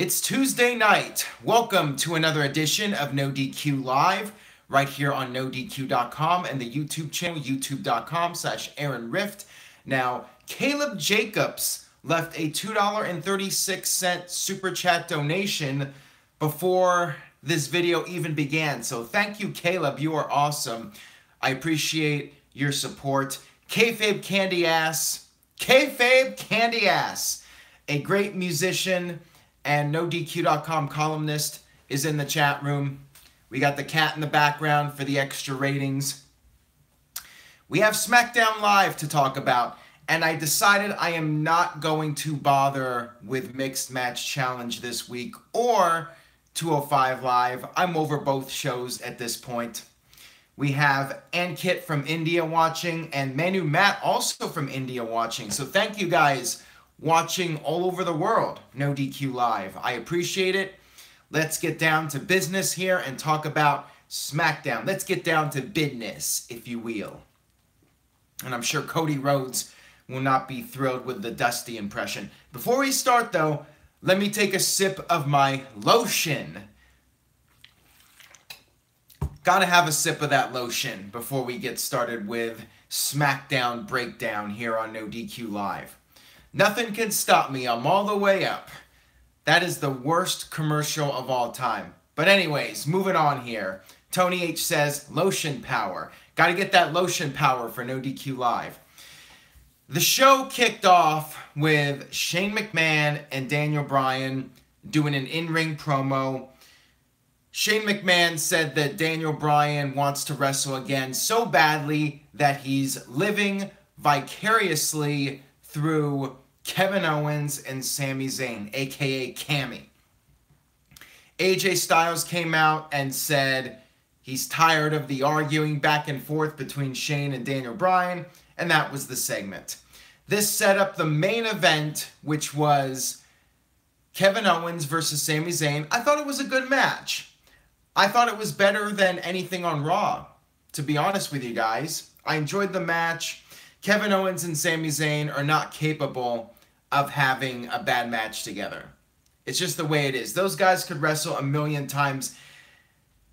It's Tuesday night. Welcome to another edition of NoDQ Live, right here on NoDQ.com and the YouTube channel, youtube.com/Aaron Rift. Now, Caleb Jacobs left a $2.36 super chat donation before this video even began. So thank you, Caleb. You are awesome. I appreciate your support. Kayfabe Candy Ass. Kayfabe Candy Ass. A great musician and NoDQ.com columnist is in the chat room. We got the cat in the background for the extra ratings. We have Smackdown Live to talk about, and I decided I am not going to bother with Mixed Match Challenge this week or 205 Live. I'm over both shows at this point. We have Ankit from India watching, and Manu Matt also from India watching. So thank you guys watching all over the world, NoDQ Live. I appreciate it. Let's get down to business here and talk about SmackDown. Let's get down to business, if you will. And I'm sure Cody Rhodes will not be thrilled with the Dusty impression. Before we start, though, let me take a sip of my lotion. Gotta have a sip of that lotion before we get started with SmackDown Breakdown here on NoDQ Live. Nothing can stop me. I'm all the way up. That is the worst commercial of all time. But anyways, moving on here. Tony H says, lotion power. Got to get that lotion power for NoDQ Live. The show kicked off with Shane McMahon and Daniel Bryan doing an in-ring promo. Shane McMahon said that Daniel Bryan wants to wrestle again so badly that he's living vicariously through Kevin Owens and Sami Zayn, a.k.a. Cammy. AJ Styles came out and said he's tired of the arguing back and forth between Shane and Daniel Bryan, and that was the segment. This set up the main event, which was Kevin Owens versus Sami Zayn. I thought it was a good match. I thought it was better than anything on Raw, to be honest with you guys. I enjoyed the match. Kevin Owens and Sami Zayn are not capable of having a bad match together. It's just the way it is. Those guys could wrestle a million times,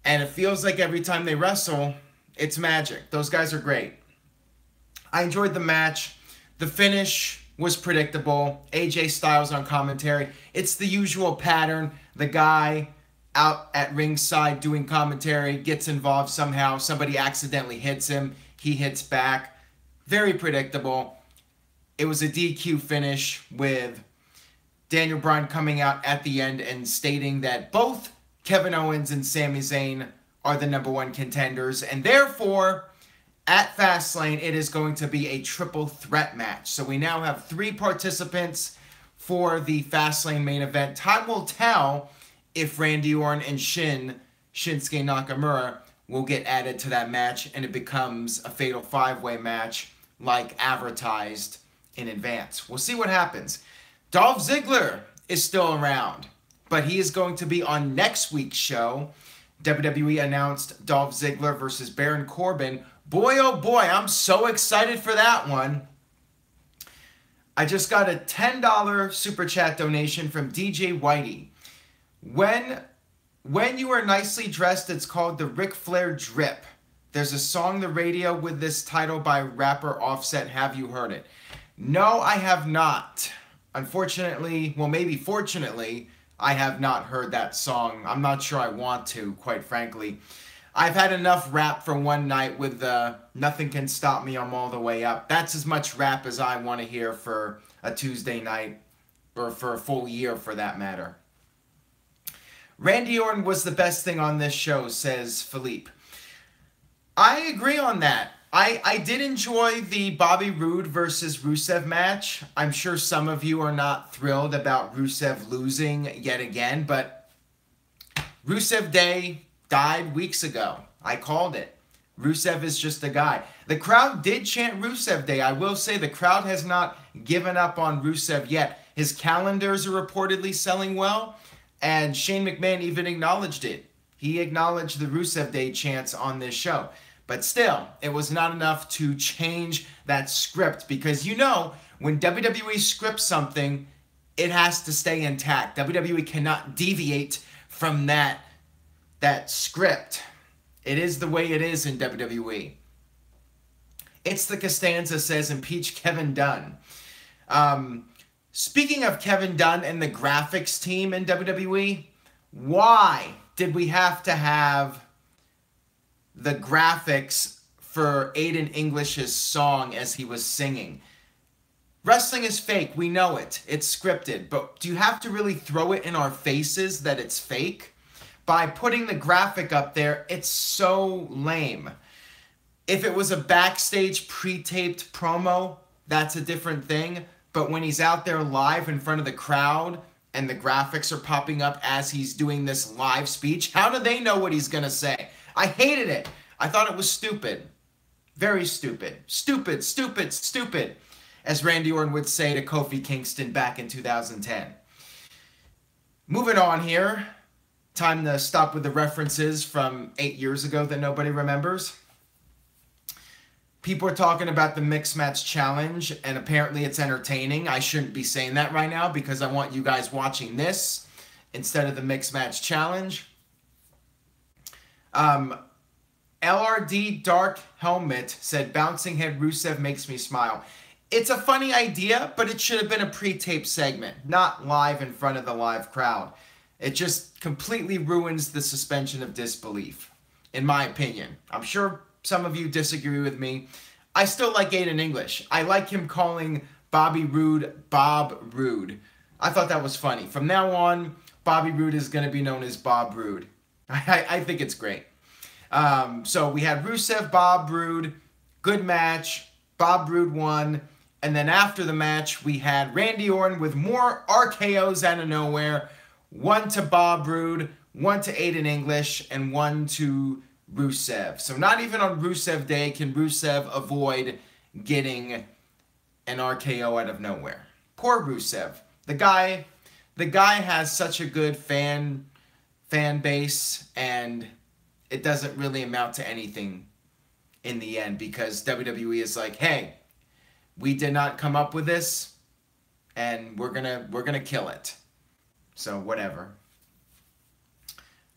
and it feels like every time they wrestle, it's magic. Those guys are great. I enjoyed the match. The finish was predictable. AJ Styles on commentary. It's the usual pattern. The guy out at ringside doing commentary gets involved somehow. Somebody accidentally hits him. He hits back. Very predictable. It was a DQ finish with Daniel Bryan coming out at the end and stating that both Kevin Owens and Sami Zayn are the #1 contenders. And therefore, at Fastlane, it is going to be a triple threat match. So we now have 3 participants for the Fastlane main event. Time will tell if Randy Orton and Shinsuke Nakamura will get added to that match and it becomes a fatal 5-way match like advertised in advance. We'll see what happens. Dolph Ziggler is still around, but he is going to be on next week's show. WWE announced Dolph Ziggler versus Baron Corbin. Boy, oh boy, I'm so excited for that one. I just got a $10 super chat donation from DJ Whitey. When you are nicely dressed, it's called the Ric Flair Drip. There's a song on the radio with this title by rapper Offset. Have you heard it? No, I have not. Unfortunately, well, maybe fortunately, I have not heard that song. I'm not sure I want to, quite frankly. I've had enough rap for one night with Nothing Can Stop Me, I'm All the Way Up. That's as much rap as I want to hear for a Tuesday night, or for a full year for that matter. Randy Orton was the best thing on this show, says Philippe. I agree on that. I did enjoy the Bobby Roode versus Rusev match. I'm sure some of you are not thrilled about Rusev losing yet again, but Rusev Day died weeks ago. I called it. Rusev is just a guy. The crowd did chant Rusev Day. I will say the crowd has not given up on Rusev yet. His calendars are reportedly selling well, and Shane McMahon even acknowledged it. He acknowledged the Rusev Day chants on this show. But still, it was not enough to change that script because, you know, when WWE scripts something, it has to stay intact. WWE cannot deviate from that script. It is the way it is in WWE. It's the Costanza says, impeach Kevin Dunn. Speaking of Kevin Dunn and the graphics team in WWE, why did we have to have the graphics for Aiden English's song as he was singing? Wrestling is fake. We know it. It's scripted. But do you have to really throw it in our faces that it's fake? By putting the graphic up there, it's so lame. If it was a backstage pre-taped promo, that's a different thing. But when he's out there live in front of the crowd and the graphics are popping up as he's doing this live speech, how do they know what he's going to say? I hated it. I thought it was stupid. Very stupid. Stupid, stupid, stupid, as Randy Orton would say to Kofi Kingston back in 2010. Moving on here. Time to stop with the references from 8 years ago that nobody remembers. People are talking about the Mixed Match Challenge, and apparently it's entertaining. I shouldn't be saying that right now because I want you guys watching this instead of the Mixed Match Challenge. LRD Dark Helmet said, bouncing head Rusev makes me smile. It's a funny idea, but it should have been a pre-taped segment, not live in front of the live crowd. It just completely ruins the suspension of disbelief, in my opinion. I'm sure some of you disagree with me. I still like Aiden English. I like him calling Bobby Roode Bob Roode. I thought that was funny. From now on, Bobby Roode is going to be known as Bob Roode. I think it's great. So we had Rusev, Bob Roode, good match. Bob Roode won. And then after the match, we had Randy Orton with more RKOs out of nowhere. One to Bob Roode, one to Aiden English, and one to Rusev. So not even on Rusev Day can Rusev avoid getting an RKO out of nowhere. Poor Rusev. The guy has such a good fan base, and it doesn't really amount to anything in the end because WWE is like, hey, we did not come up with this, and we're gonna kill it. So whatever.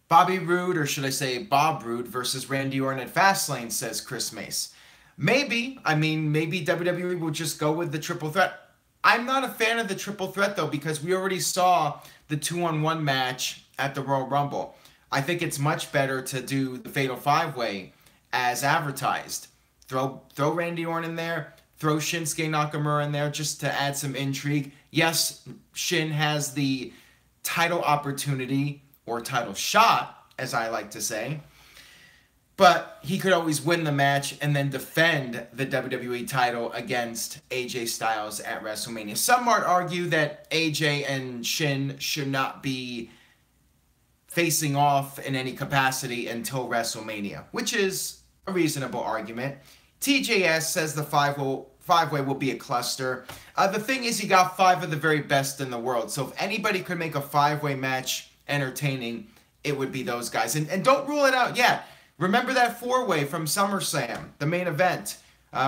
Bobby Roode, or should I say Bob Roode versus Randy Orton at Fastlane, says Chris Mace. Maybe. I mean, maybe WWE will just go with the triple threat. I'm not a fan of the triple threat, though, because we already saw the 2-on-1 match at the Royal Rumble. I think it's much better to do the Fatal 5-Way as advertised. Throw Randy Orton in there. Throw Shinsuke Nakamura in there just to add some intrigue. Yes, Shin has the title opportunity, or title shot, as I like to say. But he could always win the match and then defend the WWE title against AJ Styles at WrestleMania. Some might argue that AJ and Shin should not be facing off in any capacity until WrestleMania, which is a reasonable argument. TJS says the five-way will be a cluster. The thing is, you got 5 of the very best in the world. So if anybody could make a 5-way match entertaining, it would be those guys. And don't rule it out yet. Remember that 4-way from SummerSlam, the main event,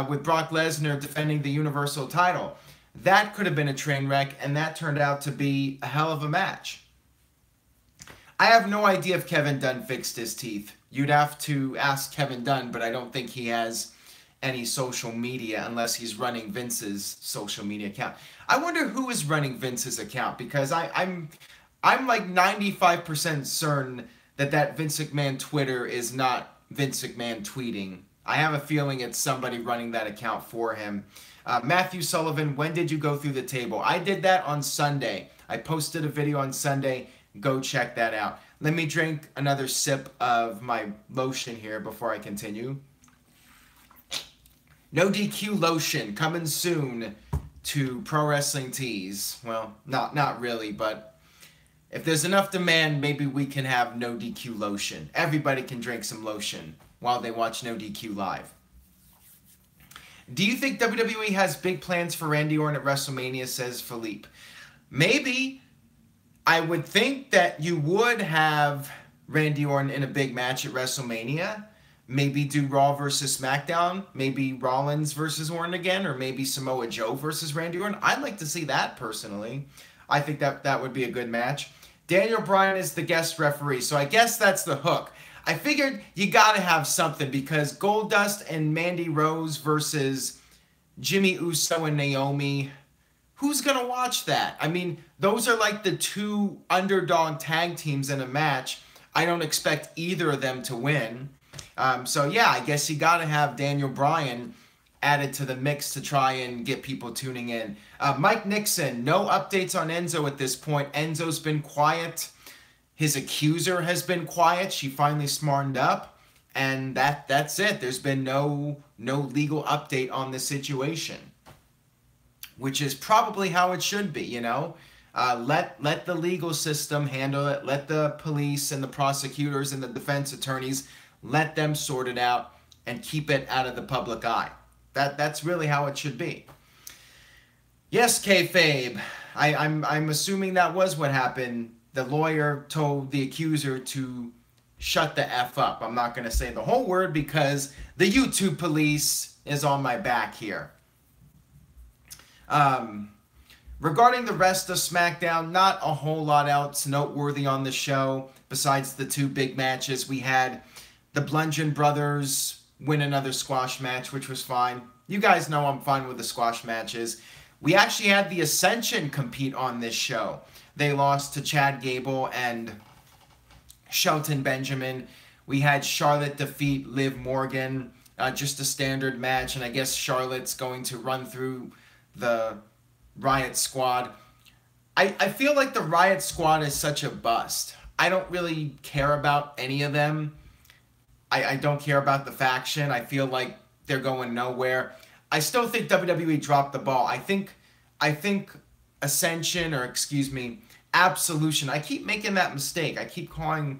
with Brock Lesnar defending the Universal title. That could have been a train wreck, and that turned out to be a hell of a match. I have no idea if Kevin Dunn fixed his teeth. You'd have to ask Kevin Dunn, but I don't think he has any social media unless he's running Vince's social media account. I wonder who is running Vince's account, because I'm like 95% certain that Vince McMahon Twitter is not Vince McMahon tweeting. I have a feeling it's somebody running that account for him. Matthew Sullivan, when did you go through the table? I did that on Sunday. I posted a video on Sunday. Go check that out. Let me drink another sip of my lotion here before I continue. NoDQ lotion coming soon to Pro Wrestling Tees. Well, not really, but if there's enough demand, maybe we can have NoDQ lotion. Everybody can drink some lotion while they watch NoDQ live. Do you think WWE has big plans for Randy Orton at WrestleMania, says Philippe? Maybe. I would think that you would have Randy Orton in a big match at WrestleMania. Maybe do Raw versus SmackDown. Maybe Rollins versus Orton again. Or maybe Samoa Joe versus Randy Orton. I'd like to see that, personally. I think that would be a good match. Daniel Bryan is the guest referee, so I guess that's the hook. I figured you gotta have something because Goldust and Mandy Rose versus Jimmy Uso and Naomi. Who's gonna watch that? I mean, those are like the two underdog tag teams in a match. I don't expect either of them to win. So yeah, I guess you gotta have Daniel Bryan added to the mix to try and get people tuning in. Mike Nixon, no updates on Enzo at this point. Enzo's been quiet. His accuser has been quiet. She finally smartened up. And that's it. There's been no legal update on the situation. Which is probably how it should be, you know? Let the legal system handle it. Let the police and the prosecutors and the defense attorneys, let them sort it out and keep it out of the public eye. That's really how it should be. Yes, kayfabe. I'm assuming that was what happened. The lawyer told the accuser to shut the F up. I'm not going to say the whole word because the YouTube police is on my back here. Regarding the rest of SmackDown, not a whole lot else noteworthy on the show besides the two big matches. We had the Bludgeon Brothers win another squash match, which was fine. You guys know I'm fine with the squash matches. We actually had the Ascension compete on this show. They lost to Chad Gable and Shelton Benjamin. We had Charlotte defeat Liv Morgan, just a standard match, and I guess Charlotte's going to run through the Riot Squad. I feel like the Riot Squad is such a bust. I don't really care about any of them. I don't care about the faction. I feel like they're going nowhere. I still think WWE dropped the ball. I think Ascension, or excuse me, Absolution. I keep making that mistake. I keep calling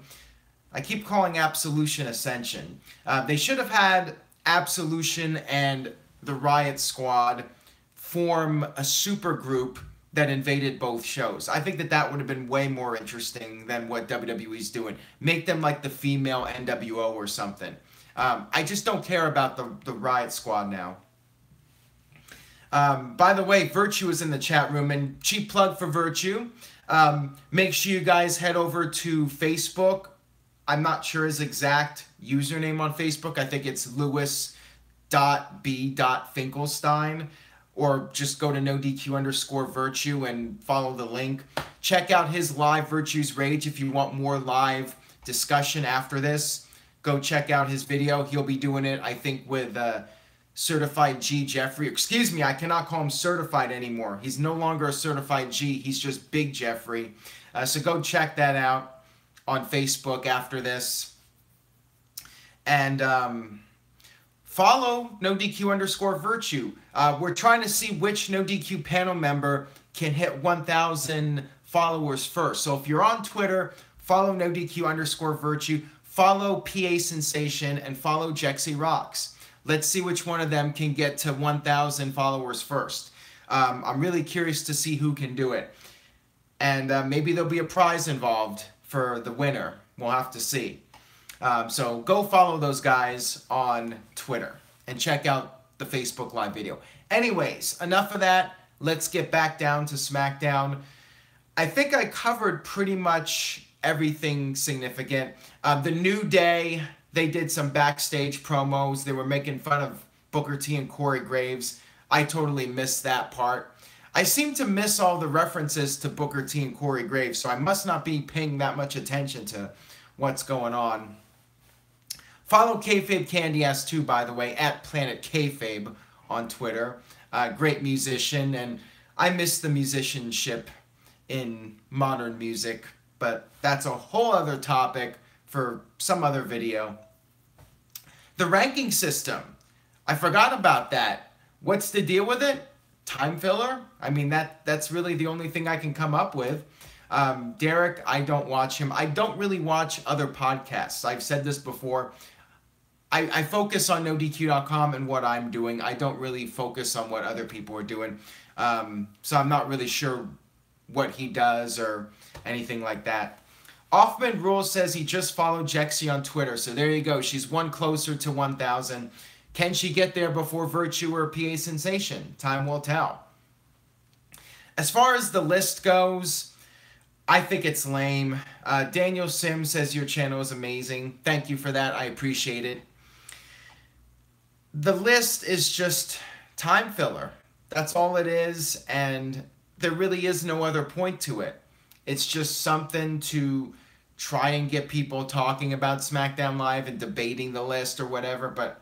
Absolution Ascension. They should have had Absolution and the Riot Squad form a super group that invaded both shows. I think that would have been way more interesting than what WWE's doing. Make them like the female NWO or something. I just don't care about the Riot Squad now. By the way, Virtue is in the chat room, and cheap plug for Virtue. Make sure you guys head over to Facebook. I'm not sure his exact username on Facebook. I think it's Lewis.B.Finkelstein. Or just go to NoDQ_Virtue and follow the link. Check out his live Virtue's Rage if you want more live discussion after this. Go check out his video. He'll be doing it, I think, with Certified G Jeffrey. Excuse me, I cannot call him certified anymore. He's no longer a certified G. He's just Big Jeffrey. So go check that out on Facebook after this. And follow NoDQ_Virtue. We're trying to see which NoDQ panel member can hit 1,000 followers first. So if you're on Twitter, follow NoDQ_Virtue, follow PA Sensation, and follow Jexy Rocks. Let's see which one of them can get to 1,000 followers first. I'm really curious to see who can do it. And maybe there'll be a prize involved for the winner. We'll have to see. So go follow those guys on Twitter and check out the Facebook Live video. Anyways, enough of that. Let's get back down to SmackDown. I think I covered pretty much everything significant. The New Day, they did some backstage promos. They were making fun of Booker T and Corey Graves. I totally missed that part. I seem to miss all the references to Booker T and Corey Graves, so I must not be paying that much attention to what's going on. Follow Kayfabe Candy Ass too, by the way, at Planet Kayfabe on Twitter. Great musician, and I miss the musicianship in modern music, but that's a whole other topic for some other video. The ranking system. I forgot about that. What's the deal with it? Time filler? I mean, that's really the only thing I can come up with. Derek, I don't watch him. I don't really watch other podcasts. I've said this before. I focus on NoDQ.com and what I'm doing. I don't really focus on what other people are doing. So I'm not really sure what he does or anything like that. Offman Rules says he just followed Jexy on Twitter. So there you go. She's one closer to 1,000. Can she get there before Virtue or PA Sensation? Time will tell. As far as the list goes, I think it's lame. Daniel Sims says your channel is amazing. Thank you for that. I appreciate it. The list is just time filler. That's all it is, and there really is no other point to it. It's just something to try and get people talking about SmackDown Live and debating the list or whatever, but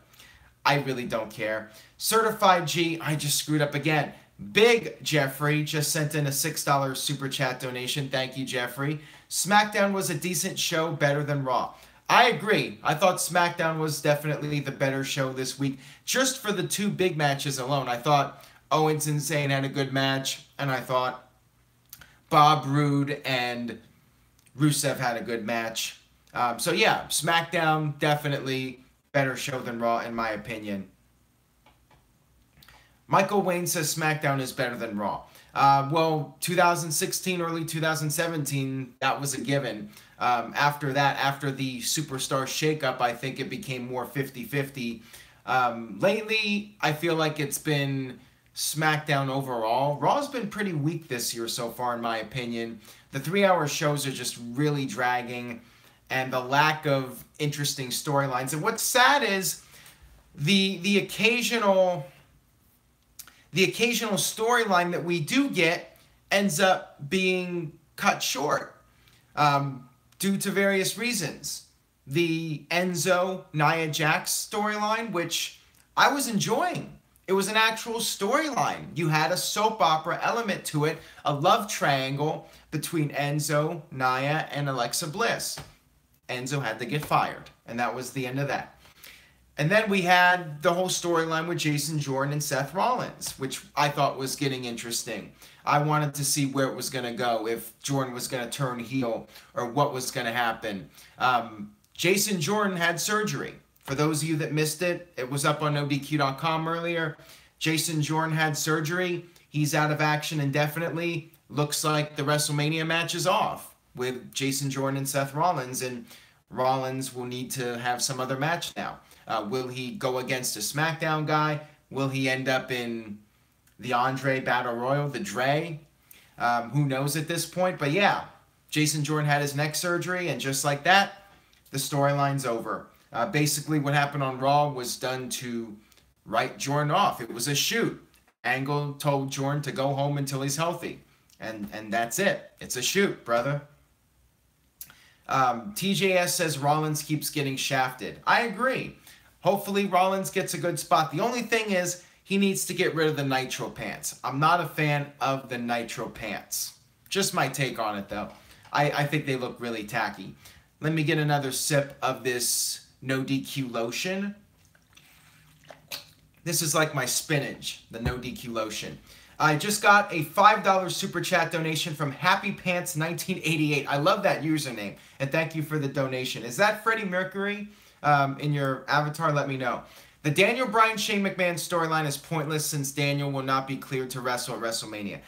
I really don't care. Certified G, I just screwed up again. Big Jeffrey just sent in a $6 super chat donation. Thank you, Jeffrey. SmackDown was a decent show, better than Raw. I agree. I thought SmackDown was definitely the better show this week. Just for the two big matches alone. I thought Owens and Zayn had a good match, and I thought Bob Roode and Rusev had a good match. So yeah, SmackDown definitely better show than Raw in my opinion. Michael Wayne says SmackDown is better than Raw. Well, 2016, early 2017, that was a given. After that, after the Superstar shakeup, I think it became more 50-50. Lately, I feel like it's been SmackDown overall. Raw's been pretty weak this year so far, in my opinion. The 3-hour shows are just really dragging, and the lack of interesting storylines. And what's sad is the occasional storyline that we do get ends up being cut short due to various reasons. The Enzo Nia Jax storyline, which I was enjoying. It was an actual storyline. You had a soap opera element to it, a love triangle between Enzo, Nia, and Alexa Bliss. Enzo had to get fired, and that was the end of that. And then we had the whole storyline with Jason Jordan and Seth Rollins, which I thought was getting interesting. I wanted to see where it was going to go, if Jordan was going to turn heel or what was going to happen. Jason Jordan had surgery. For those of you that missed it, it was up on NoDQ.com earlier. Jason Jordan had surgery. He's out of action indefinitely. Looks like the WrestleMania match is off with Jason Jordan and Seth Rollins, and Rollins will need to have some other match now. Will he go against a SmackDown guy? Will he end up in the Andre Battle Royal, the Dre? Who knows at this point? But yeah, Jason Jordan had his neck surgery, and just like that, the storyline's over. Basically, what happened on Raw was done to write Jordan off. It was a shoot. Angle told Jordan to go home until he's healthy. And that's it. It's a shoot, brother. TJS says Rollins keeps getting shafted. I agree. Hopefully Rollins gets a good spot. The only thing is he needs to get rid of the nitro pants. I'm not a fan of the nitro pants. Just my take on it, though. I think they look really tacky. Let me get another sip of this NoDQ lotion. This is like my spinach, the NoDQ lotion. I just got a $5 super chat donation from Happy Pants 1988. I love that username, and thank you for the donation. Is that Freddie Mercury in your avatar? Let me know. The Daniel Bryan Shane McMahon storyline is pointless since Daniel will not be cleared to wrestle at WrestleMania.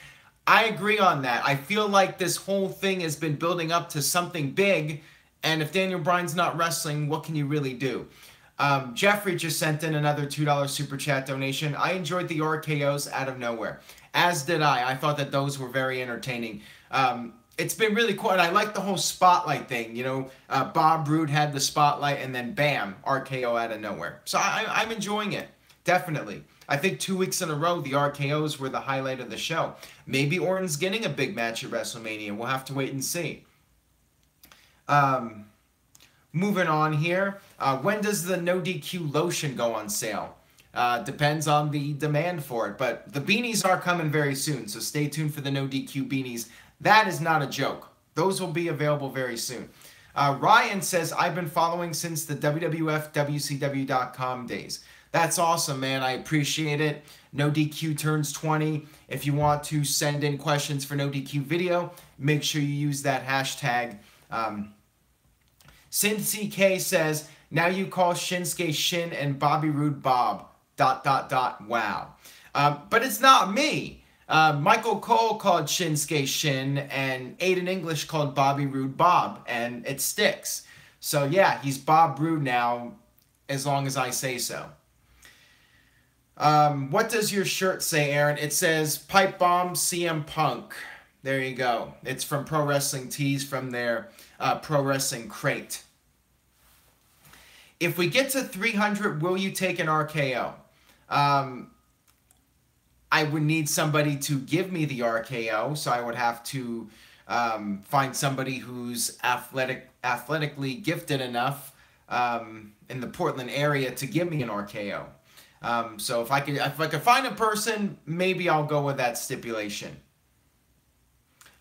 I agree on that. I feel like this whole thing has been building up to something big, and if Daniel Bryan's not wrestling, what can you really do? Jeffrey just sent in another $2 super chat donation. I enjoyed the RKOs out of nowhere. As did I. I thought that those were very entertaining. It's been really cool, and I like the whole spotlight thing. You know, Bob Roode had the spotlight, and then bam, RKO out of nowhere. So I'm enjoying it, definitely. I think 2 weeks in a row, the RKOs were the highlight of the show. Maybe Orton's getting a big match at WrestleMania. We'll have to wait and see. Moving on here. When does the NoDQ lotion go on sale? Depends on the demand for it. But the beanies are coming very soon, so stay tuned for the NoDQ beanies. That is not a joke. Those will be available very soon. Ryan says, I've been following since the WWF WCW.com days. That's awesome, man. I appreciate it. NoDQ turns 20. If you want to send in questions for NoDQ video, make sure you use that hashtag. CK says, now you call Shinsuke Shin and Bobby Roode Bob. ... Wow. But it's not me. Michael Cole called Shinsuke Shin, and Aiden English called Bobby Roode Bob, and it sticks. So, yeah, he's Bob Roode now, as long as I say so. What does your shirt say, Aaron? It says Pipe Bomb CM Punk. There you go. It's from Pro Wrestling Tees from their Pro Wrestling Crate. If we get to 300, will you take an RKO? I would need somebody to give me the RKO, so I would have to find somebody who's athletically gifted enough in the Portland area to give me an RKO. So if I could find a person, maybe I'll go with that stipulation.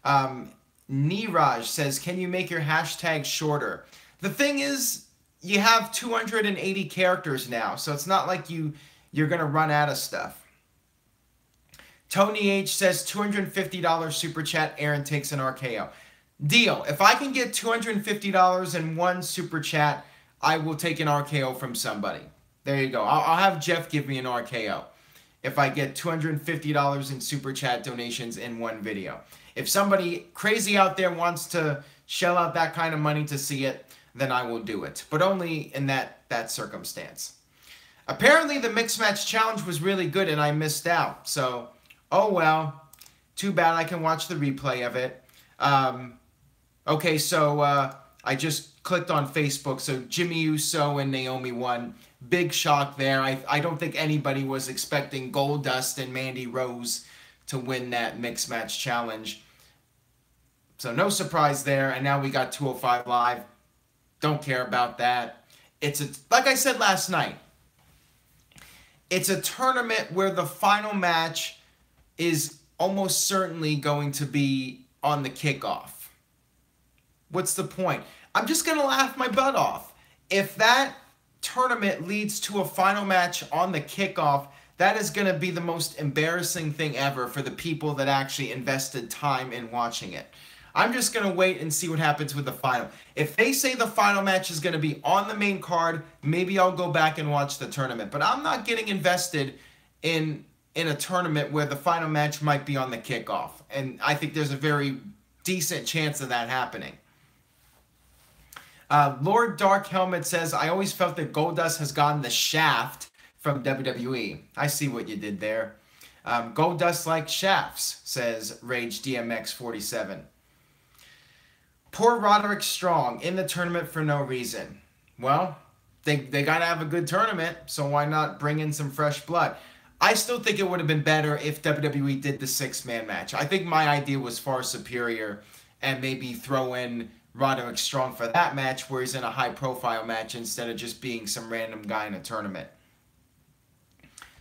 Niraj says, can you make your hashtag shorter? The thing is, you have 280 characters now, so it's not like you're going to run out of stuff. Tony H says, $250 super chat, Aaron takes an RKO. Deal. If I can get $250 in one super chat, I will take an RKO from somebody. There you go. I'll have Jeff give me an RKO if I get $250 in super chat donations in one video. If somebody crazy out there wants to shell out that kind of money to see it, then I will do it. But only in that circumstance. Apparently the Mixed Match Challenge was really good and I missed out. So, oh well. Too bad. I can watch the replay of it. Okay, so I just clicked on Facebook. So Jimmy Uso and Naomi won. Big shock there. I don't think anybody was expecting Goldust and Mandy Rose to win that Mixed Match Challenge. So no surprise there. And now we got 205 Live. Don't care about that. Like I said last night, it's a tournament where the final match is almost certainly going to be on the kickoff. What's the point? I'm just going to laugh my butt off. If that tournament leads to a final match on the kickoff, that is going to be the most embarrassing thing ever for the people that actually invested time in watching it. I'm just going to wait and see what happens with the final. If they say the final match is going to be on the main card, maybe I'll go back and watch the tournament. But I'm not getting invested in a tournament where the final match might be on the kickoff. And I think there's a very decent chance of that happening. Lord Dark Helmet says, I always felt that Goldust has gotten the shaft from WWE. I see what you did there. Goldust like shafts, says Rage DMX 47. Poor Roderick Strong in the tournament for no reason. Well, they got to have a good tournament, so why not bring in some fresh blood? I still think it would have been better if WWE did the six-man match. I think my idea was far superior, and maybe throw in Roderick Strong for that match where he's in a high-profile match instead of just being some random guy in a tournament.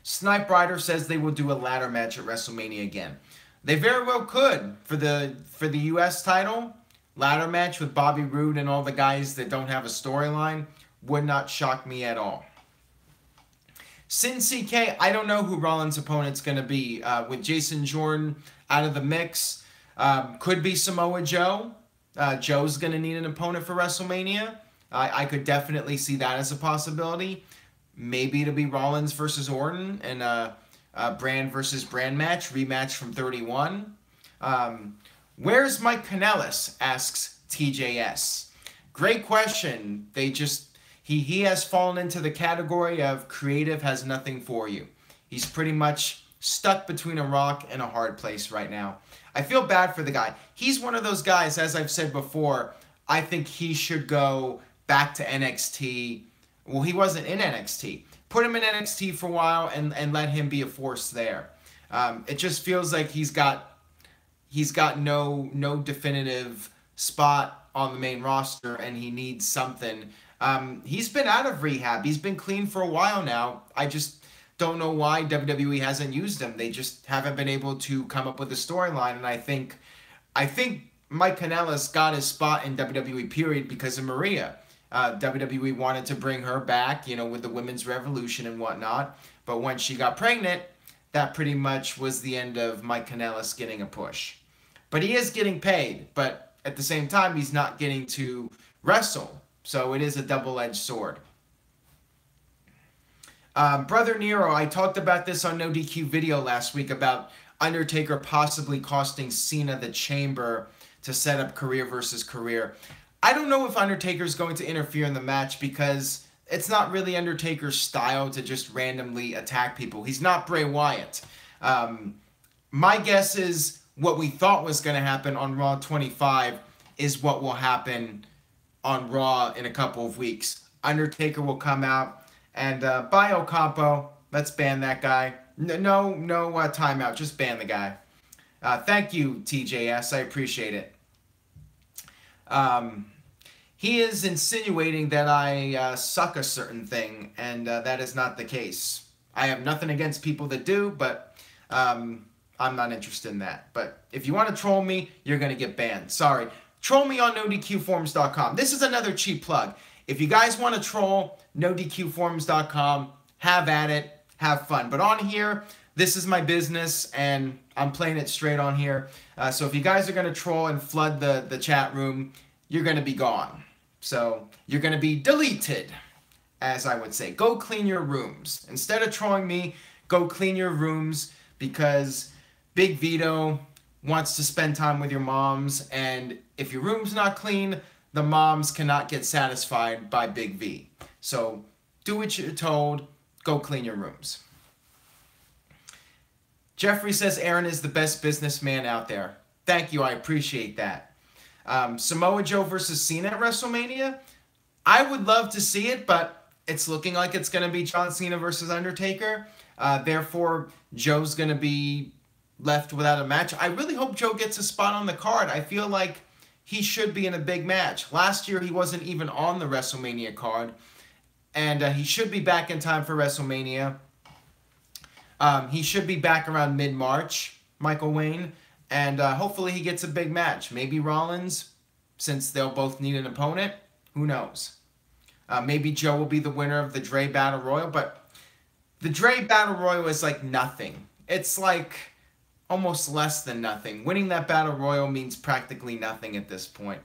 Snipe Rider says they will do a ladder match at WrestleMania again. They very well could. For the U.S. title, ladder match with Bobby Roode and all the guys that don't have a storyline would not shock me at all. Sin CK, I don't know who Rollins' opponent's going to be. With Jason Jordan out of the mix, could be Samoa Joe. Joe's going to need an opponent for WrestleMania. I could definitely see that as a possibility. Maybe it'll be Rollins versus Orton and a Brand versus Brand match, rematch from 31. Where's Mike Kanellis? Asks TJS. Great question. He has fallen into the category of creative has nothing for you. He's pretty much stuck between a rock and a hard place right now. I feel bad for the guy. He's one of those guys, as I've said before, I think he should go back to NXT. Well, he wasn't in NXT. Put him in NXT for a while and let him be a force there. It just feels like he's got no definitive spot on the main roster, and he needs something. He's been out of rehab. He's been clean for a while now. I just don't know why WWE hasn't used him. They just haven't been able to come up with a storyline, and I think Mike Kanellis got his spot in WWE period because of Maria. WWE wanted to bring her back, with the women's revolution and whatnot. But when she got pregnant, that pretty much was the end of Mike Kanellis getting a push. But he is getting paid. But at the same time, he's not getting to wrestle. So it is a double-edged sword. Brother Nero, I talked about this on NoDQ video last week about Undertaker possibly costing Cena the chamber to set up career versus career. I don't know if Undertaker's going to interfere in the match because it's not really Undertaker's style to just randomly attack people. He's not Bray Wyatt. My guess is what we thought was going to happen on Raw 25 is what will happen on Raw in a couple of weeks. Undertaker will come out and by Ocampo, let's ban that guy. No timeout. Just ban the guy. Thank you, TJS. I appreciate it. He is insinuating that I suck a certain thing, and that is not the case. I have nothing against people that do, but I'm not interested in that. But if you want to troll me, you're going to get banned. Sorry. Troll me on NoDQforums.com. This is another cheap plug. If you guys want to troll, NoDQforums.com, have at it, have fun. But on here, this is my business, and I'm playing it straight on here. So if you guys are going to troll and flood the chat room, you're going to be gone. So you're going to be deleted, as I would say. Go clean your rooms. Instead of trolling me, go clean your rooms, because Big Vito wants to spend time with your moms, and if your room's not clean, the moms cannot get satisfied by Big V. So do what you're told. Go clean your rooms. Jeffrey says Aaron is the best businessman out there. Thank you. I appreciate that. Samoa Joe versus Cena at WrestleMania. I would love to see it, but it's looking like it's going to be John Cena versus Undertaker. Therefore, Joe's going to be left without a match. I really hope Joe gets a spot on the card. I feel like he should be in a big match. Last year, he wasn't even on the WrestleMania card, and he should be back in time for WrestleMania. He should be back around mid-March, Michael Wayne, and hopefully he gets a big match. Maybe Rollins, since they'll both need an opponent. Who knows? Maybe Joe will be the winner of the Dre Battle Royal, but the Dre Battle Royal is like nothing. It's like almost less than nothing. Winning that Battle Royal means practically nothing at this point.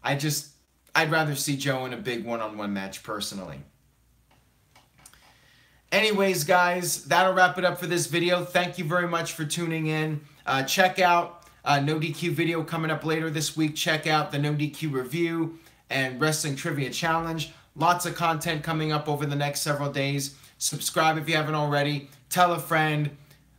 I'd rather see Joe in a big one-on-one match personally. Anyways, guys, that'll wrap it up for this video. Thank you very much for tuning in. Check out NoDQ video coming up later this week. Check out the NoDQ review and Wrestling Trivia Challenge. Lots of content coming up over the next several days. Subscribe if you haven't already. Tell a friend.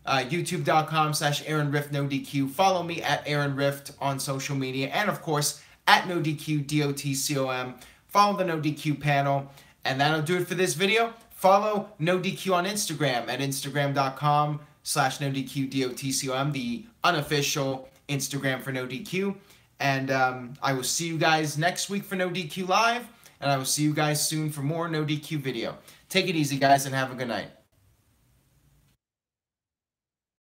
YouTube.com/AaronRiftNoDQ. Follow me at AaronRift on social media. And, of course, at NoDQ, DOTCOM. Follow the NoDQ panel. And that'll do it for this video. Follow NoDQ on Instagram at Instagram.com/NoDQDOTCOM, the unofficial Instagram for NoDQ. And I will see you guys next week for NoDQ Live. And I will see you guys soon for more NoDQ video. Take it easy, guys, and have a good night.